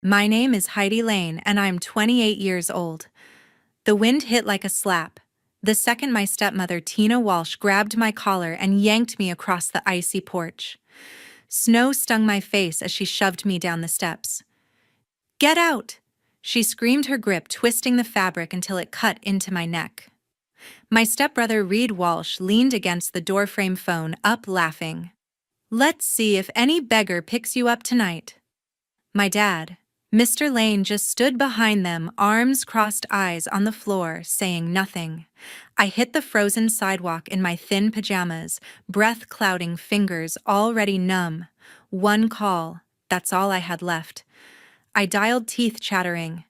My name is Heidi Lane, and I'm 28 years old. The wind hit like a slap. The second my stepmother, Tina Walsh, grabbed my collar and yanked me across the icy porch. Snow stung my face as she shoved me down the steps. "Get out!" She screamed, her grip twisting the fabric until it cut into my neck. My stepbrother, Reid Walsh, leaned against the doorframe phone, up laughing. "Let's see if any beggar picks you up tonight." My dad, Mr. Lane, just stood behind them, arms crossed, eyes on the floor, saying nothing. I hit the frozen sidewalk in my thin pajamas, breath clouding, fingers already numb. One call, that's all I had left. I dialed, teeth chattering.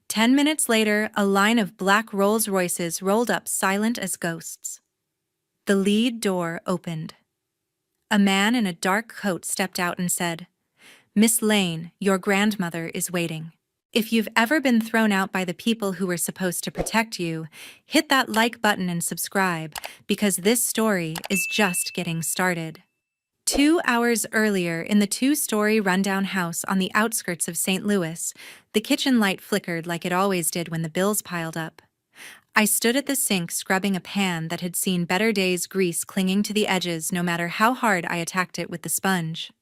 10 minutes later, a line of black Rolls Royces rolled up, silent as ghosts. The lead door opened. A man in a dark coat stepped out and said, "Miss Lane, your grandmother is waiting." If you've ever been thrown out by the people who were supposed to protect you, hit that like button and subscribe, because this story is just getting started. 2 hours earlier, in the two-story rundown house on the outskirts of St. Louis, the kitchen light flickered like it always did when the bills piled up. I stood at the sink scrubbing a pan that had seen better days, grease clinging to the edges no matter how hard I attacked it with the sponge.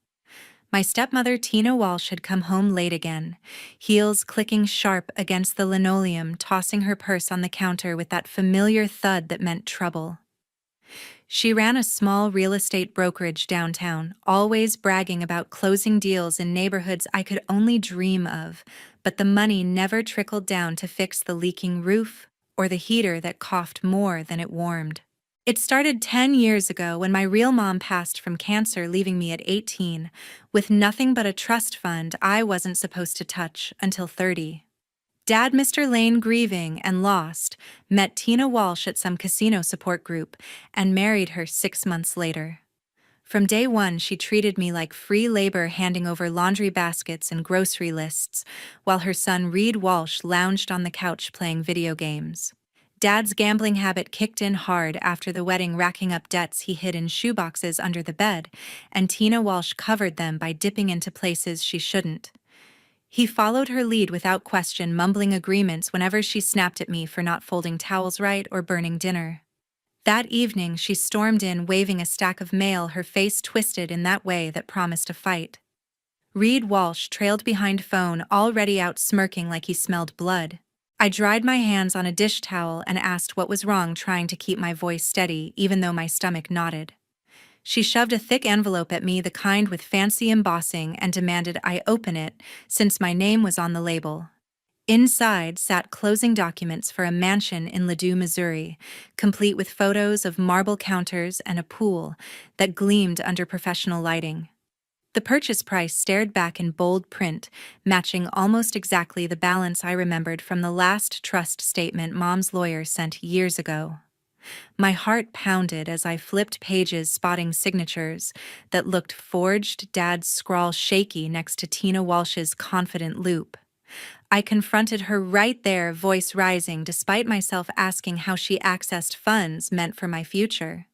My stepmother, Tina Walsh, had come home late again, heels clicking sharp against the linoleum, tossing her purse on the counter with that familiar thud that meant trouble. She ran a small real estate brokerage downtown, always bragging about closing deals in neighborhoods I could only dream of, but the money never trickled down to fix the leaking roof or the heater that coughed more than it warmed. It started 10 years ago when my real mom passed from cancer, leaving me at 18, with nothing but a trust fund I wasn't supposed to touch until 30. Dad, Mr. Lane, grieving and lost, met Tina Walsh at some casino support group and married her 6 months later. From day one, she treated me like free labor, handing over laundry baskets and grocery lists, while her son Reid Walsh lounged on the couch playing video games. Dad's gambling habit kicked in hard after the wedding, racking up debts he hid in shoeboxes under the bed, and Tina Walsh covered them by dipping into places she shouldn't. He followed her lead without question, mumbling agreements whenever she snapped at me for not folding towels right or burning dinner. That evening, she stormed in, waving a stack of mail, her face twisted in that way that promised a fight. Reid Walsh trailed behind phone, already out, smirking like he smelled blood. I dried my hands on a dish towel and asked what was wrong, trying to keep my voice steady, even though my stomach knotted. She shoved a thick envelope at me, the kind with fancy embossing, and demanded I open it, since my name was on the label. Inside sat closing documents for a mansion in Ladue, Missouri, complete with photos of marble counters and a pool that gleamed under professional lighting. The purchase price stared back in bold print, matching almost exactly the balance I remembered from the last trust statement Mom's lawyer sent years ago. My heart pounded as I flipped pages, spotting signatures that looked forged, Dad's scrawl shaky next to Tina Walsh's confident loop. I confronted her right there, voice rising, despite myself asking how she accessed funds meant for my future.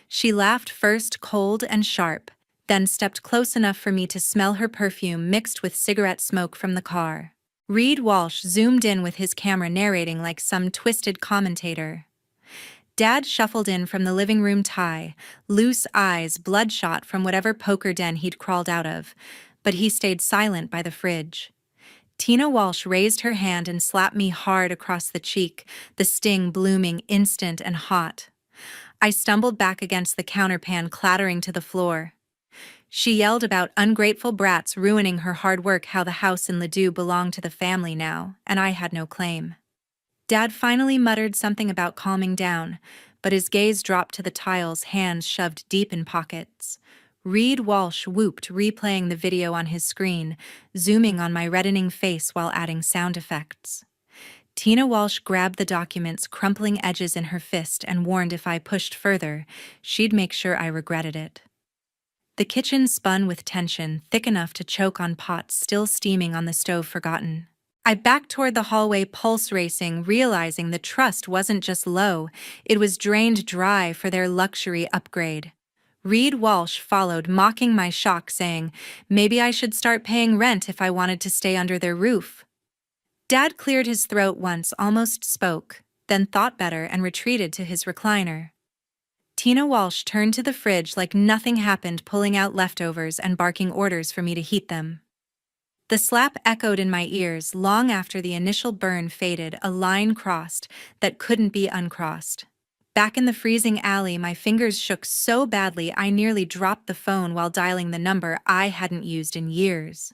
She laughed, first cold and sharp, then stepped close enough for me to smell her perfume mixed with cigarette smoke from the car. Reid Walsh zoomed in with his camera, narrating like some twisted commentator. Dad shuffled in from the living room, tie, loose eyes bloodshot from whatever poker den he'd crawled out of, but he stayed silent by the fridge. Tina Walsh raised her hand and slapped me hard across the cheek, the sting blooming, instant and hot. I stumbled back against the counterpan, clattering to the floor. She yelled about ungrateful brats ruining her hard work, how the house in Ladue belonged to the family now, and I had no claim. Dad finally muttered something about calming down, but his gaze dropped to the tiles, hands shoved deep in pockets. Reid Walsh whooped, replaying the video on his screen, zooming on my reddening face while adding sound effects. Tina Walsh grabbed the documents, crumpling edges in her fist, and warned if I pushed further, she'd make sure I regretted it. The kitchen spun with tension, thick enough to choke on pots still steaming on the stove forgotten. I backed toward the hallway, pulse racing, realizing the trust wasn't just low, it was drained dry for their luxury upgrade. Reid Walsh followed, mocking my shock, saying, "Maybe I should start paying rent if I wanted to stay under their roof." Dad cleared his throat once, almost spoke, then thought better and retreated to his recliner. Tina Walsh turned to the fridge like nothing happened, pulling out leftovers and barking orders for me to heat them. The slap echoed in my ears long after the initial burn faded, a line crossed that couldn't be uncrossed. Back in the freezing alley, my fingers shook so badly I nearly dropped the phone while dialing the number I hadn't used in years.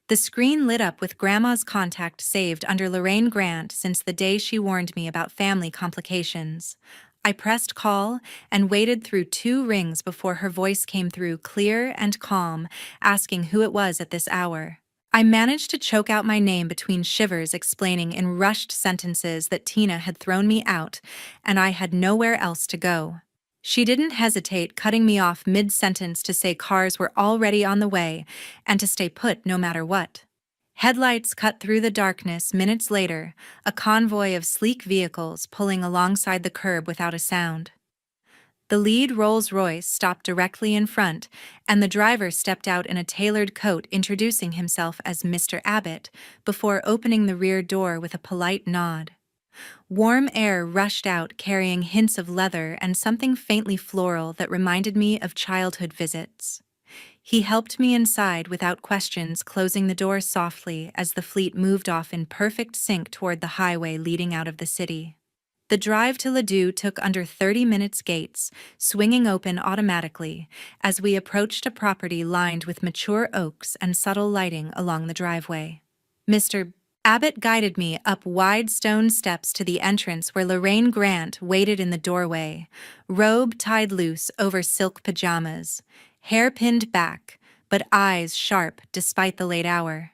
The screen lit up with Grandma's contact saved under Lorraine Grant since the day she warned me about family complications. I pressed call and waited through 2 rings before her voice came through, clear and calm, asking who it was at this hour. I managed to choke out my name between shivers, explaining in rushed sentences that Tina had thrown me out and I had nowhere else to go. She didn't hesitate, cutting me off mid-sentence to say cars were already on the way and to stay put no matter what. Headlights cut through the darkness minutes later, a convoy of sleek vehicles pulling alongside the curb without a sound. The lead Rolls-Royce stopped directly in front, and the driver stepped out in a tailored coat, introducing himself as Mr. Abbott, before opening the rear door with a polite nod. Warm air rushed out, carrying hints of leather and something faintly floral that reminded me of childhood visits. He helped me inside without questions, closing the door softly as the fleet moved off in perfect sync toward the highway leading out of the city. The drive to Ladue took under 30 minutes, gates swinging open automatically as we approached a property lined with mature oaks and subtle lighting along the driveway. Mr. Abbott guided me up wide stone steps to the entrance where Lorraine Grant waited in the doorway, robe tied loose over silk pajamas, hair pinned back, but eyes sharp despite the late hour.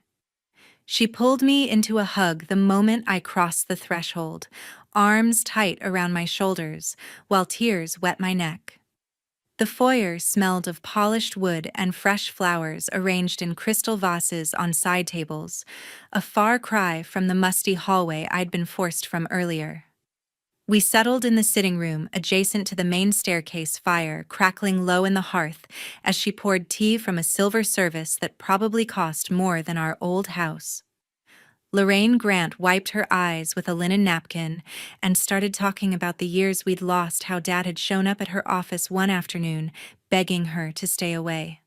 She pulled me into a hug the moment I crossed the threshold, arms tight around my shoulders, while tears wet my neck. The foyer smelled of polished wood and fresh flowers arranged in crystal vases on side tables, a far cry from the musty hallway I'd been forced from earlier. We settled in the sitting room adjacent to the main staircase, fire crackling low in the hearth as she poured tea from a silver service that probably cost more than our old house. Lorraine Grant wiped her eyes with a linen napkin and started talking about the years we'd lost, how Dad had shown up at her office one afternoon, begging her to stay away.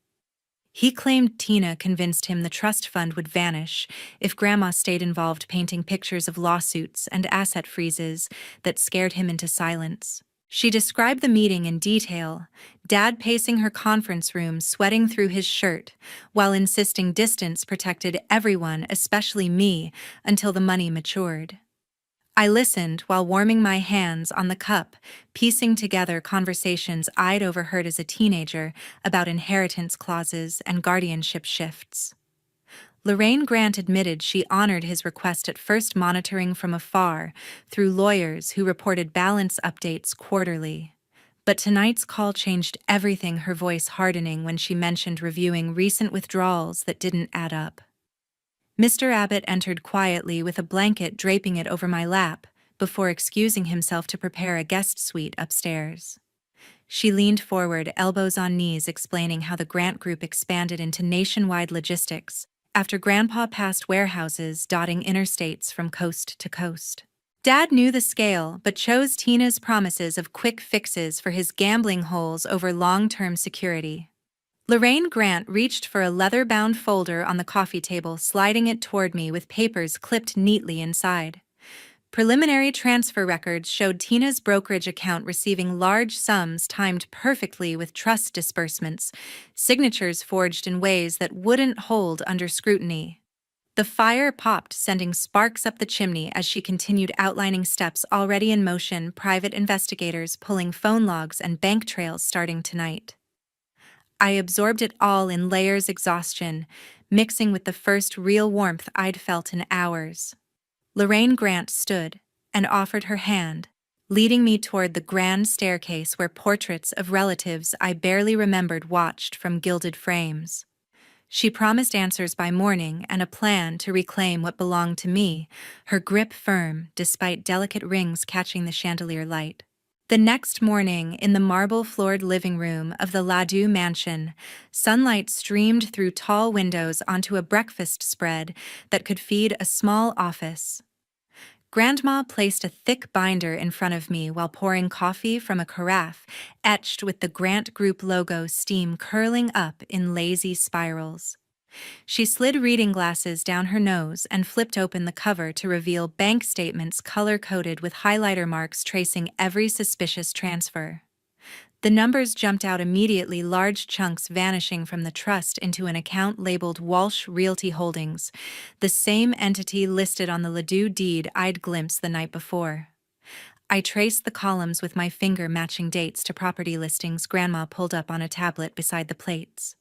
He claimed Tina convinced him the trust fund would vanish if Grandma stayed involved, painting pictures of lawsuits and asset freezes that scared him into silence. She described the meeting in detail, Dad pacing her conference room, sweating through his shirt, while insisting distance protected everyone, especially me, until the money matured. I listened while warming my hands on the cup, piecing together conversations I'd overheard as a teenager about inheritance clauses and guardianship shifts. Lorraine Grant admitted she honored his request at first, monitoring from afar through lawyers who reported balance updates quarterly. But tonight's call changed everything, her voice hardening when she mentioned reviewing recent withdrawals that didn't add up. Mr. Abbott entered quietly with a blanket draping it over my lap before excusing himself to prepare a guest suite upstairs. She leaned forward, elbows on knees, explaining how the Grant Group expanded into nationwide logistics after Grandpa passed warehouses dotting interstates from coast to coast. Dad knew the scale, but chose Tina's promises of quick fixes for his gambling holes over long-term security. Lorraine Grant reached for a leather-bound folder on the coffee table, sliding it toward me with papers clipped neatly inside. Preliminary transfer records showed Tina's brokerage account receiving large sums timed perfectly with trust disbursements, signatures forged in ways that wouldn't hold under scrutiny. The fire popped, sending sparks up the chimney as she continued outlining steps already in motion, private investigators pulling phone logs and bank trails starting tonight. I absorbed it all in layers, exhaustion mixing with the first real warmth I'd felt in hours. Lorraine Grant stood and offered her hand, leading me toward the grand staircase where portraits of relatives I barely remembered watched from gilded frames. She promised answers by morning and a plan to reclaim what belonged to me, her grip firm despite delicate rings catching the chandelier light. The next morning, in the marble-floored living room of the Ladue mansion, sunlight streamed through tall windows onto a breakfast spread that could feed a small office. Grandma placed a thick binder in front of me while pouring coffee from a carafe etched with the Grant Group logo steam curling up in lazy spirals. She slid reading glasses down her nose and flipped open the cover to reveal bank statements color-coded with highlighter marks tracing every suspicious transfer. The numbers jumped out immediately, large chunks vanishing from the trust into an account labeled Walsh Realty Holdings, the same entity listed on the Ladue deed I'd glimpsed the night before. I traced the columns with my finger, matching dates to property listings Grandma pulled up on a tablet beside the plates.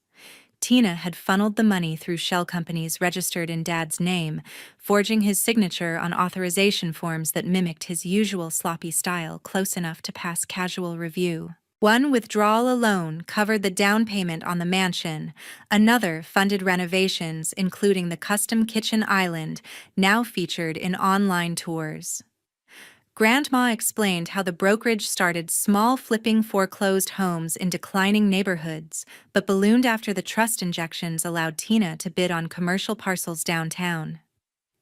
Tina had funneled the money through shell companies registered in Dad's name, forging his signature on authorization forms that mimicked his usual sloppy style, close enough to pass casual review. One withdrawal alone covered the down payment on the mansion, another funded renovations, including the custom kitchen island, now featured in online tours. Grandma explained how the brokerage started small, flipping foreclosed homes in declining neighborhoods, but ballooned after the trust injections allowed Tina to bid on commercial parcels downtown.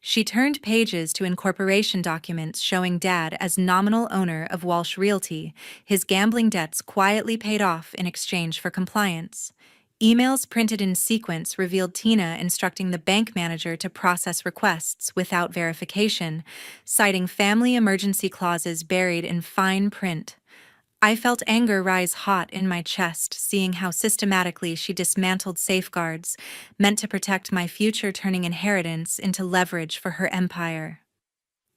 She turned pages to incorporation documents showing Dad as nominal owner of Walsh Realty, his gambling debts quietly paid off in exchange for compliance. Emails printed in sequence revealed Tina instructing the bank manager to process requests without verification, citing family emergency clauses buried in fine print. I felt anger rise hot in my chest, seeing how systematically she dismantled safeguards meant to protect my future, turning inheritance into leverage for her empire.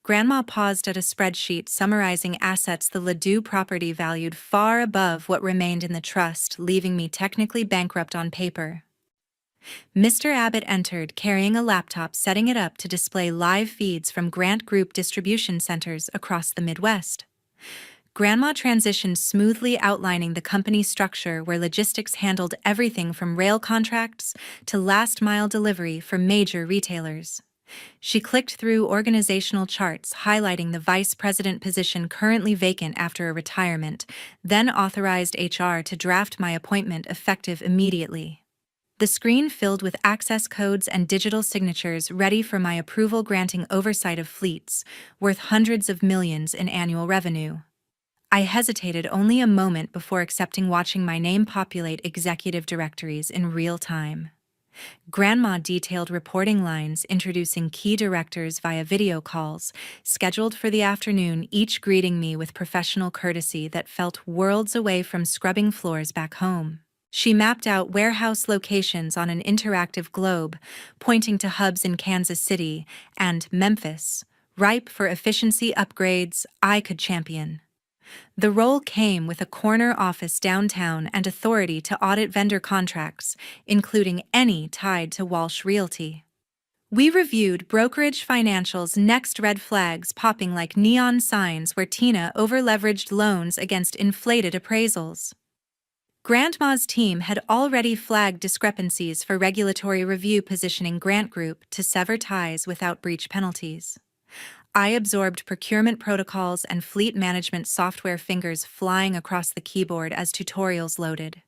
Grandma paused at a spreadsheet summarizing assets the Ladue property valued far above what remained in the trust, leaving me technically bankrupt on paper. Mr. Abbott entered, carrying a laptop, setting it up to display live feeds from Grant Group distribution centers across the Midwest. Grandma transitioned smoothly, outlining the company structure where logistics handled everything from rail contracts to last-mile delivery for major retailers. She clicked through organizational charts highlighting the vice president position currently vacant after a retirement, then authorized HR to draft my appointment effective immediately. The screen filled with access codes and digital signatures ready for my approval, granting oversight of fleets worth hundreds of millions in annual revenue. I hesitated only a moment before accepting, watching my name populate executive directories in real time. Grandma detailed reporting lines introducing key directors via video calls, scheduled for the afternoon, each greeting me with professional courtesy that felt worlds away from scrubbing floors back home. She mapped out warehouse locations on an interactive globe, pointing to hubs in Kansas City and Memphis, ripe for efficiency upgrades I could champion. The role came with a corner office downtown and authority to audit vendor contracts, including any tied to Walsh Realty. We reviewed brokerage financials, next red flags popping like neon signs where Tina overleveraged loans against inflated appraisals. Grandma's team had already flagged discrepancies for regulatory review, positioning Grant Group to sever ties without breach penalties. I absorbed procurement protocols and fleet management software, fingers flying across the keyboard as tutorials loaded.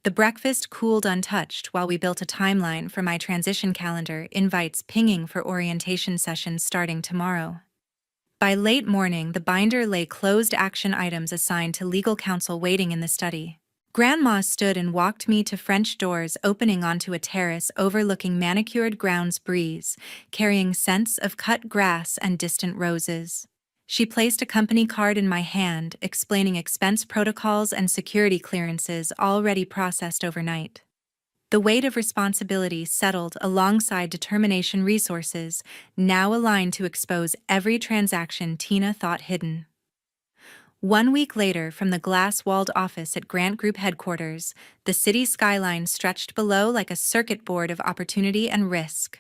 The breakfast cooled untouched while we built a timeline for my transition calendar, invites pinging for orientation sessions starting tomorrow. By late morning, the binder lay closed, action items assigned to legal counsel waiting in the study. Grandma stood and walked me to French doors opening onto a terrace overlooking manicured grounds breeze, carrying scents of cut grass and distant roses. She placed a company card in my hand, explaining expense protocols and security clearances already processed overnight. The weight of responsibility settled alongside determination, resources now aligned to expose every transaction Tina thought hidden. 1 week later, from the glass-walled office at Grant Group headquarters, the city skyline stretched below like a circuit board of opportunity and risk.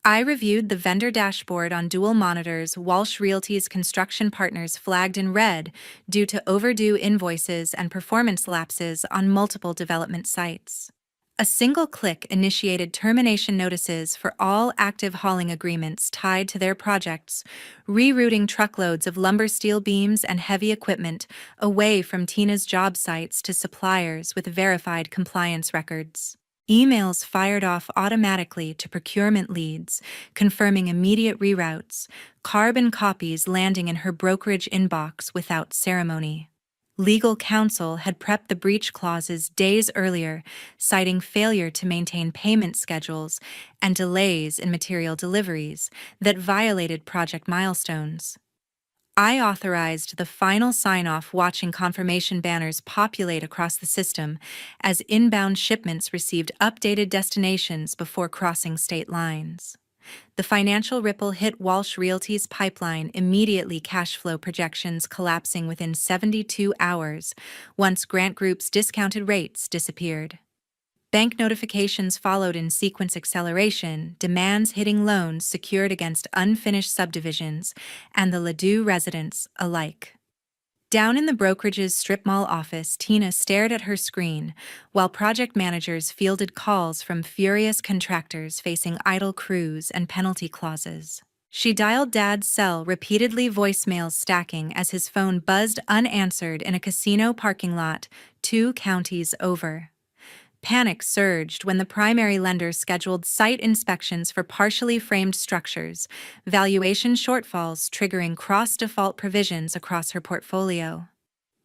I reviewed the vendor dashboard on dual monitors, Walsh Realty's construction partners flagged in red due to overdue invoices and performance lapses on multiple development sites. A single click initiated termination notices for all active hauling agreements tied to their projects, rerouting truckloads of lumber steel beams and heavy equipment away from Tina's job sites to suppliers with verified compliance records. Emails fired off automatically to procurement leads, confirming immediate reroutes, carbon copies landing in her brokerage inbox without ceremony. Legal counsel had prepped the breach clauses days earlier, citing failure to maintain payment schedules and delays in material deliveries that violated project milestones. I authorized the final sign-off, watching confirmation banners populate across the system as inbound shipments received updated destinations before crossing state lines. The financial ripple hit Walsh Realty's pipeline, immediately cash flow projections collapsing within 72 hours once Grant Group's discounted rates disappeared. Bank notifications followed in sequence: acceleration, demands hitting loans secured against unfinished subdivisions, and the Ladue residents alike. Down in the brokerage's strip mall office, Tina stared at her screen, while project managers fielded calls from furious contractors facing idle crews and penalty clauses. She dialed Dad's cell repeatedly, voicemails stacking as his phone buzzed unanswered in a casino parking lot 2 counties over. Panic surged when the primary lender scheduled site inspections for partially framed structures, valuation shortfalls triggering cross-default provisions across her portfolio.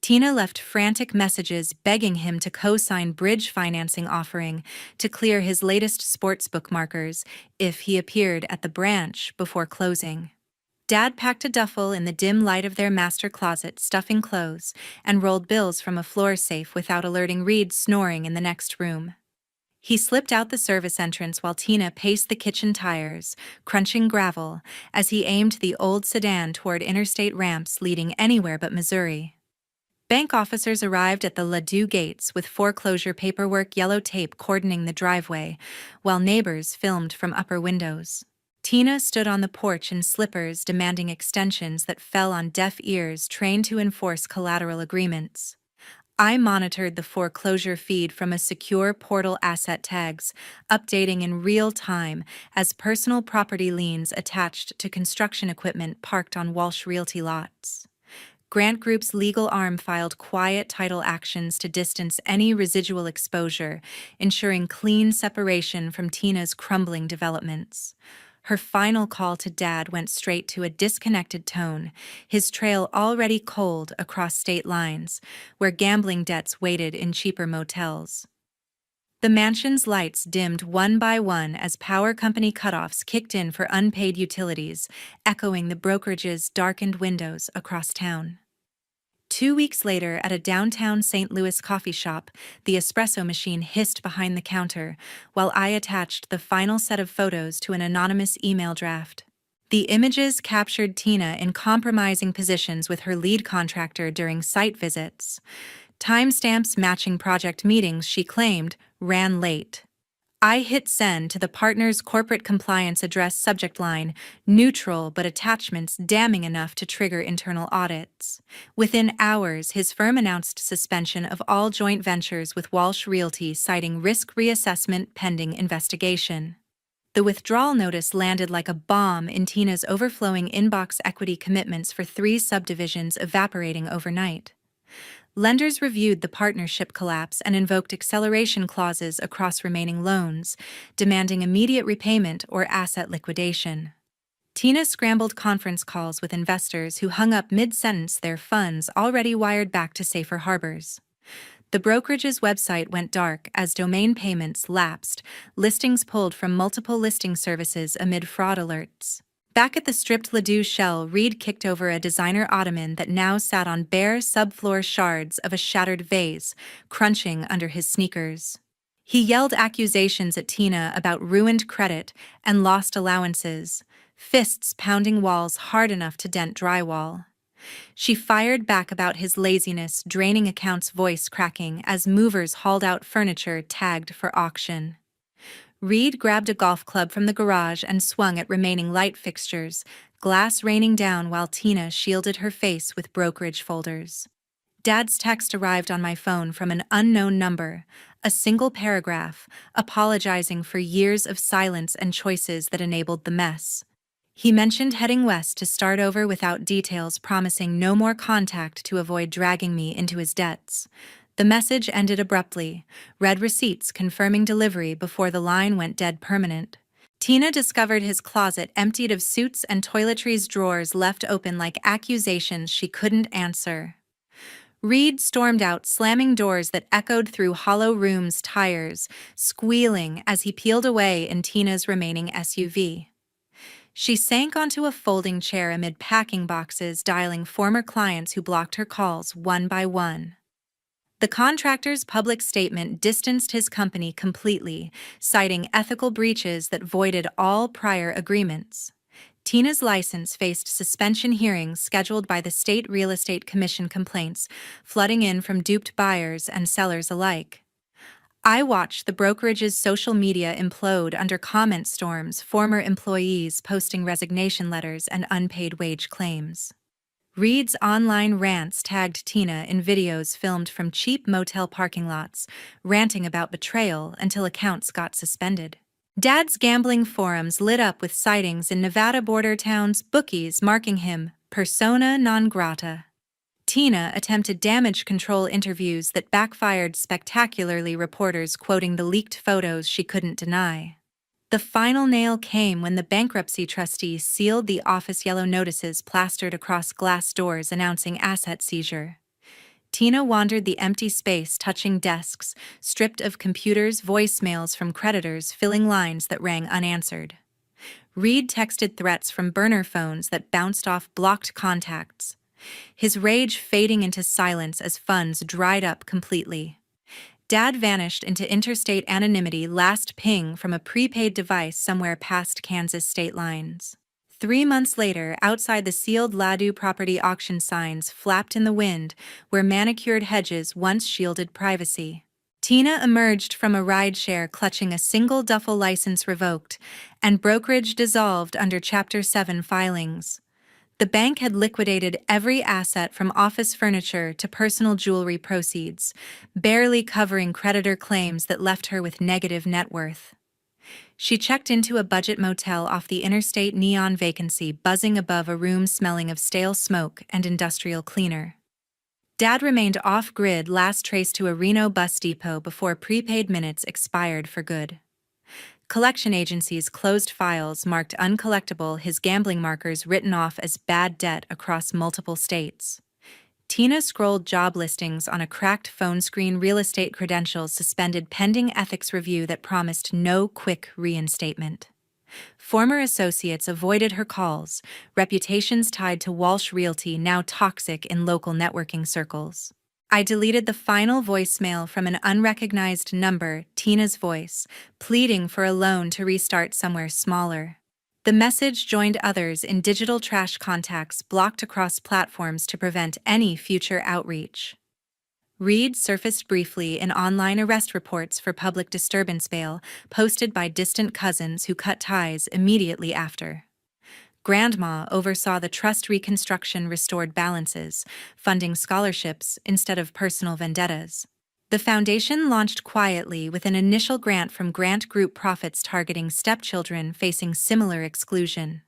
Tina left frantic messages begging him to co-sign bridge financing, offering to clear his latest sportsbook markers if he appeared at the branch before closing. Dad packed a duffel in the dim light of their master closet, stuffing clothes, and rolled bills from a floor safe without alerting Reid snoring in the next room. He slipped out the service entrance while Tina paced the kitchen tires, crunching gravel, as he aimed the old sedan toward interstate ramps leading anywhere but Missouri. Bank officers arrived at the Ladue gates with foreclosure paperwork, yellow tape cordoning the driveway, while neighbors filmed from upper windows. Tina stood on the porch in slippers, demanding extensions that fell on deaf ears trained to enforce collateral agreements. I monitored the foreclosure feed from a secure portal, asset tags updating in real time as personal property liens attached to construction equipment parked on Walsh Realty lots. Grant Group's legal arm filed quiet title actions to distance any residual exposure, ensuring clean separation from Tina's crumbling developments. Her final call to Dad went straight to a disconnected tone, his trail already cold across state lines, where gambling debts waited in cheaper motels. The mansion's lights dimmed one by one as power company cutoffs kicked in for unpaid utilities, echoing the brokerage's darkened windows across town. 2 weeks later, at a downtown St. Louis coffee shop, the espresso machine hissed behind the counter, while I attached the final set of photos to an anonymous email draft. The images captured Tina in compromising positions with her lead contractor during site visits. Timestamps matching project meetings she claimed ran late. I hit send to the partner's corporate compliance address, subject line, neutral but attachments damning enough to trigger internal audits. Within hours, his firm announced suspension of all joint ventures with Walsh Realty, citing risk reassessment pending investigation. The withdrawal notice landed like a bomb in Tina's overflowing inbox, equity commitments for 3 subdivisions evaporating overnight. Lenders reviewed the partnership collapse and invoked acceleration clauses across remaining loans, demanding immediate repayment or asset liquidation. Tina scrambled conference calls with investors who hung up mid-sentence, their funds already wired back to safer harbors. The brokerage's website went dark as domain payments lapsed, listings pulled from multiple listing services amid fraud alerts. Back at the stripped Ladue shell, Reid kicked over a designer ottoman that now sat on bare subfloor shards of a shattered vase, crunching under his sneakers. He yelled accusations at Tina about ruined credit and lost allowances, fists pounding walls hard enough to dent drywall. She fired back about his laziness, draining accounts, voice cracking as movers hauled out furniture tagged for auction. Reid grabbed a golf club from the garage and swung at remaining light fixtures, glass raining down while Tina shielded her face with brokerage folders. Dad's text arrived on my phone from an unknown number, a single paragraph, apologizing for years of silence and choices that enabled the mess. He mentioned heading west to start over without details, promising no more contact to avoid dragging me into his debts. The message ended abruptly, read receipts confirming delivery before the line went dead permanent. Tina discovered his closet emptied of suits and toiletries, drawers left open like accusations she couldn't answer. Reid stormed out, slamming doors that echoed through hollow rooms, tires squealing as he peeled away in Tina's remaining SUV. She sank onto a folding chair amid packing boxes, dialing former clients who blocked her calls one by one. The contractor's public statement distanced his company completely, citing ethical breaches that voided all prior agreements. Tina's license faced suspension hearings scheduled by the State Real Estate Commission, complaints flooding in from duped buyers and sellers alike. I watched the brokerage's social media implode under comment storms, former employees posting resignation letters and unpaid wage claims. Reid's online rants tagged Tina in videos filmed from cheap motel parking lots, ranting about betrayal until accounts got suspended. Dad's gambling forums lit up with sightings in Nevada border towns, bookies marking him persona non grata. Tina attempted damage control interviews that backfired spectacularly, reporters quoting the leaked photos she couldn't deny. The final nail came when the bankruptcy trustee sealed the office, yellow notices plastered across glass doors announcing asset seizure. Tina wandered the empty space, touching desks, stripped of computers, voicemails from creditors filling lines that rang unanswered. Reid texted threats from burner phones that bounced off blocked contacts, his rage fading into silence as funds dried up completely. Dad vanished into interstate anonymity, last ping from a prepaid device somewhere past Kansas state lines. 3 months later, outside the sealed Ladue property, auction signs flapped in the wind where manicured hedges once shielded privacy. Tina emerged from a rideshare clutching a single duffel license revoked and brokerage dissolved under Chapter 7 filings. The bank had liquidated every asset from office furniture to personal jewelry proceeds, barely covering creditor claims that left her with negative net worth. She checked into a budget motel off the interstate, neon vacancy buzzing above, a room smelling of stale smoke and industrial cleaner. Dad remained off-grid, last traced to a Reno bus depot before prepaid minutes expired for good. Collection agencies closed files marked uncollectible, his gambling markers written off as bad debt across multiple states. Tina scrolled job listings on a cracked phone screen, real estate credentials suspended pending ethics review that promised no quick reinstatement. Former associates avoided her calls, reputations tied to Walsh Realty now toxic in local networking circles. I deleted the final voicemail from an unrecognized number, Tina's voice, pleading for a loan to restart somewhere smaller. The message joined others in digital trash contacts blocked across platforms to prevent any future outreach. Reid surfaced briefly in online arrest reports for public disturbance bail, posted by distant cousins who cut ties immediately after. Grandma oversaw the trust reconstruction, restored balances, funding scholarships instead of personal vendettas. The foundation launched quietly with an initial grant from Grant Group, profits targeting stepchildren facing similar exclusion.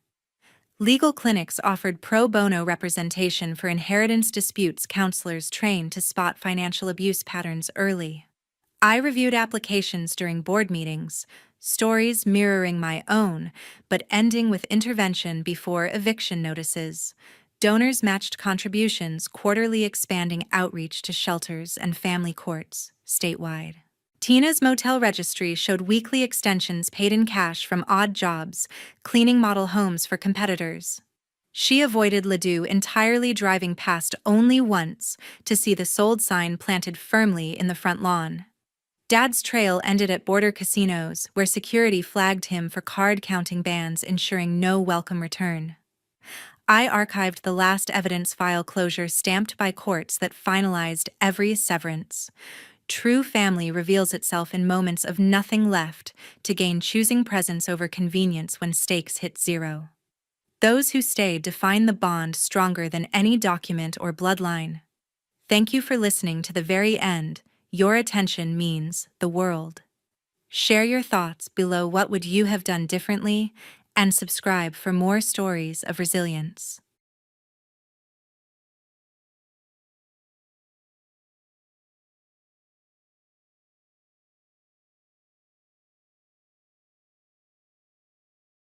Legal clinics offered pro bono representation for inheritance disputes, counselors trained to spot financial abuse patterns early. I reviewed applications during board meetings, stories mirroring my own, but ending with intervention before eviction notices. Donors matched contributions, quarterly expanding outreach to shelters and family courts statewide. Tina's motel registry showed weekly extensions paid in cash from odd jobs, cleaning model homes for competitors. She avoided Ladue entirely, driving past only once to see the sold sign planted firmly in the front lawn. Dad's trail ended at border casinos, where security flagged him for card-counting bans, ensuring no welcome return. I archived the last evidence file, closure stamped by courts that finalized every severance. True family reveals itself in moments of nothing left to gain, choosing presence over convenience when stakes hit zero. Those who stay define the bond stronger than any document or bloodline. Thank you for listening to the very end. Your attention means the world. Share your thoughts below. What would you have done differently? And subscribe for more stories of resilience.